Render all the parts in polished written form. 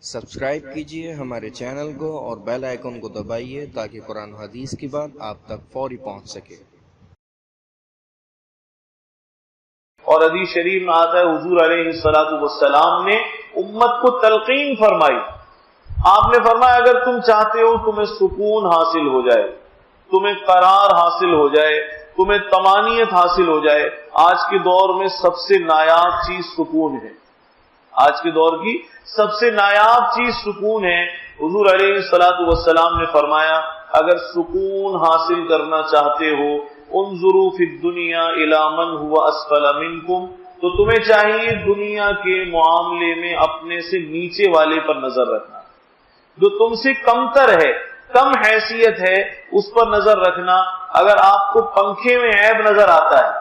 Subscribe کیجئے ہمارے channel کو اور بیل آئیکن کو دبائیے تاکہ قرآن و حدیث کی بات آپ تک فوری پہنچ سکے۔ اور حدیث شریف میں آتا ہے حضور علیہ السلام نے امت کو تلقین فرمائی۔ آپ نے فرمایا اگر تم چاہتے ہو تمہیں سکون حاصل ہو جائے، تمہیں قرار حاصل ہو جائے، تمہیں طمانینت حاصل ہو جائے، آج کے دور میں سب سے نایاب چیز سکون ہے۔ آج کے دور کی سب سے نایاب چیز سکون ہے۔ حضور علیہ السلام نے فرمایا اگر سکون حاصل کرنا چاہتے ہو انظروا فی الدنیا الی من هو اسفل منکم، تو تمہیں چاہیے دنیا کے معاملے میں اپنے سے نیچے والے پر نظر رکھنا، جو تم سے کمتر ہے، کم حیثیت ہے، اس پر نظر رکھنا۔ اگر آپ کو پنکھے میں عیب نظر آتا ہے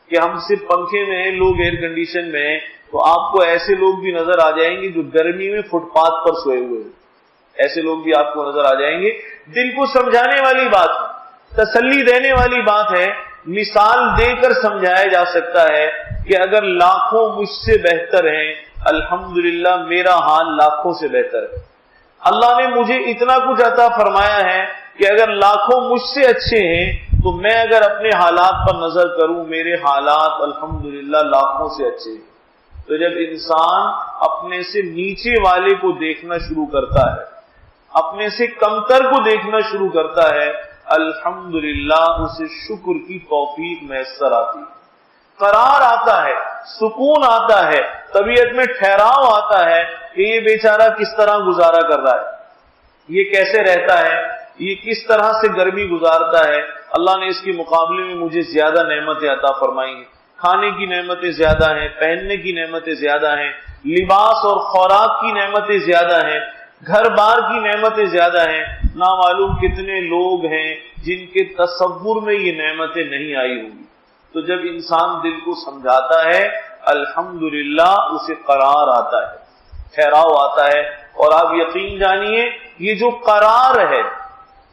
کہ ہم صرف پنکھے میں ہیں، لوگ ایئر کنڈیشن میں ہیں، تو آپ کو ایسے لوگ بھی نظر آ جائیں گے جو گرمی میں فٹ پاتھ پر سوئے ہوئے ہیں، ایسے لوگ بھی آپ کو نظر آ جائیں گے۔ دل کو سمجھانے والی بات ہے، تسلی دینے والی بات ہے، مثال دے کر سمجھایا جا سکتا ہے کہ اگر لاکھوں مجھ سے بہتر ہیں، الحمدللہ میرا حال لاکھوں سے بہتر ہے۔ اللہ نے مجھے اتنا کچھ عطا فرمایا ہے کہ اگر لاکھوں مجھ سے اچھے ہیں تو میں اگر اپنے حالات پر نظر کروں میرے حالات الحمدللہ لاکھوں سے اچھے ہیں۔ تو جب انسان اپنے سے نیچے والے کو دیکھنا شروع کرتا ہے، اپنے سے کمتر کو دیکھنا شروع کرتا ہے، الحمدللہ اسے شکر کی توفیق میسر آتی ہے، قرار آتا ہے، سکون آتا ہے، طبیعت میں ٹھہراؤ آتا ہے کہ یہ بیچارہ کس طرح گزارا کر رہا ہے، یہ کیسے رہتا ہے، یہ کس طرح سے گرمی گزارتا ہے۔ اللہ نے اس کے مقابلے میں مجھے زیادہ نعمتیں عطا فرمائی ہیں، کھانے کی نعمتیں زیادہ ہیں، پہننے کی نعمتیں زیادہ ہیں، لباس اور خوراک کی نعمتیں زیادہ ہیں، گھر بار کی نعمتیں زیادہ ہیں۔ نامعلوم کتنے لوگ ہیں جن کے تصور میں یہ نعمتیں نہیں آئی ہوں گی۔ تو جب انسان دل کو سمجھاتا ہے الحمدللہ اسے قرار آتا ہے، ٹھہراؤ آتا ہے۔ اور آپ یقین جانیے یہ جو قرار ہے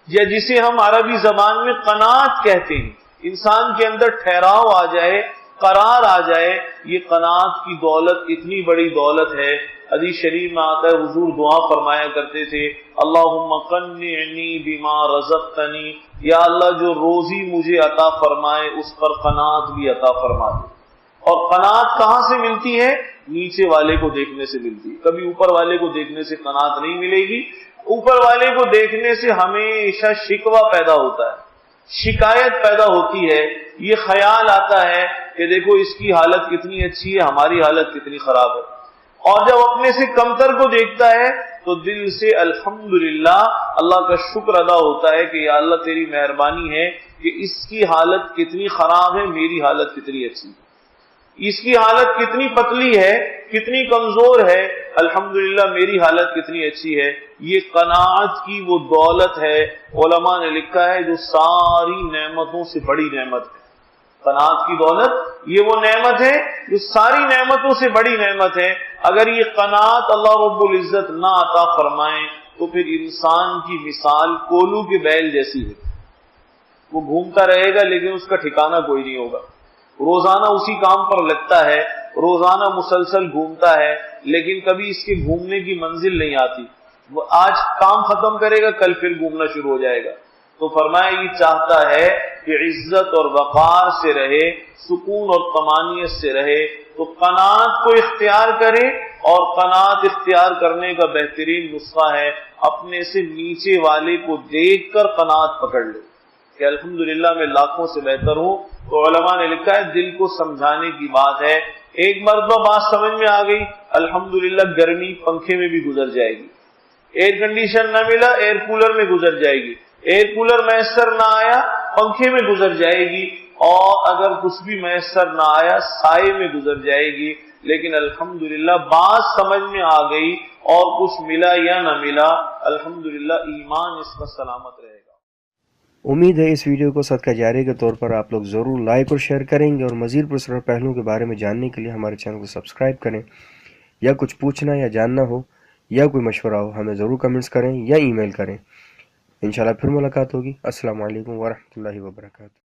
یا جسے ہم عربی زبان میں قناعت کہتے ہیں، انسان کے اندر ٹھہراؤ آ جائے، قرار آ جائے، یہ قناعت کی دولت اتنی بڑی دولت ہے۔ حدیث شریف میں آتا ہے حضور دعا فرمایا کرتے تھے اللہم قنعنی بما رزقتنی، یا اللہ جو روزی مجھے عطا فرمائے اس پر قناعت بھی عطا فرما دے۔ اور قناعت کہاں سے ملتی ہے؟ نیچے والے کو دیکھنے سے ملتی ہے، کبھی اوپر والے کو دیکھنے سے قناعت نہیں ملے گی۔ اوپر والے کو دیکھنے سے ہمیشہ شکوہ پیدا ہوتا ہے، شکایت پیدا ہوتی ہے، یہ خیال آتا ہے کہ دیکھو اس کی حالت کتنی اچھی ہے، ہماری حالت کتنی خراب ہے۔ اور جب اپنے سے کمتر کو دیکھتا ہے تو دل سے الحمدللہ اللہ کا شکر ادا ہوتا ہے کہ یا اللہ تیری مہربانی ہے کہ اس کی حالت کتنی خراب ہے، میری حالت کتنی اچھی ہے، اس کی حالت کتنی پتلی ہے، کتنی کمزور ہے، الحمدللہ میری حالت کتنی اچھی ہے۔ یہ قناعت کی وہ دولت ہے، علماء نے لکھا ہے جو ساری نعمتوں سے بڑی نعمت ہے۔ قناعت کی دولت یہ وہ نعمت ہے جو ساری نعمتوں سے بڑی نعمت ہے۔ اگر یہ قناعت اللہ رب العزت نہ عطا فرمائے تو پھر انسان کی مثال کولو کے بیل جیسی ہے، وہ گھومتا رہے گا لیکن اس کا ٹھکانہ کوئی نہیں ہوگا، روزانہ اسی کام پر لگتا ہے، روزانہ مسلسل گھومتا ہے لیکن کبھی اس کے گھومنے کی منزل نہیں آتی، وہ آج کام ختم کرے گا کل پھر گھومنا شروع ہو جائے گا۔ تو فرمایا یہ چاہتا ہے کہ عزت اور وقار سے رہے، سکون اور طمانینت سے رہے، تو قناعت کو اختیار کرے، اور قناعت اختیار کرنے کا بہترین نسخہ ہے اپنے سے نیچے والے کو دیکھ کر قناعت پکڑ لے کہ الحمدللہ میں لاکھوں سے بہتر ہوں۔ تو علماء نے لکھا ہے دل کو سمجھانے کی بات ہے، ایک مرتبہ بات سمجھ میں آ گئی، الحمدللہ گرمی پنکھے میں بھی گزر جائے گی، ایئر کنڈیشن نہ ملا ایئر کولر میں گزر جائے گی، ایئر کولر میسر نہ آیا پنکھے میں گزر جائے گی، اور اگر کچھ بھی میسر نہ آیا سائے میں گزر جائے گی۔ لیکن الحمدللہ بات سمجھ میں آ گئی اور کچھ ملا یا نہ ملا، الحمدللہ ایمان اس کا سلامت رہے گا۔ امید ہے اس ویڈیو کو صدقہ جاریہ کے طور پر آپ لوگ ضرور لائک اور شیئر کریں گے، اور مزید پرسرار پہلوؤں کے بارے میں جاننے کے لیے ہمارے چینل کو سبسکرائب کریں۔ یا کچھ پوچھنا یا جاننا ہو یا کوئی مشورہ ہو ہمیں ضرور کمنٹس کریں یا ای میل کریں۔ انشاءاللہ پھر ملاقات ہوگی۔ السلام علیکم ورحمۃ اللہ وبرکاتہ۔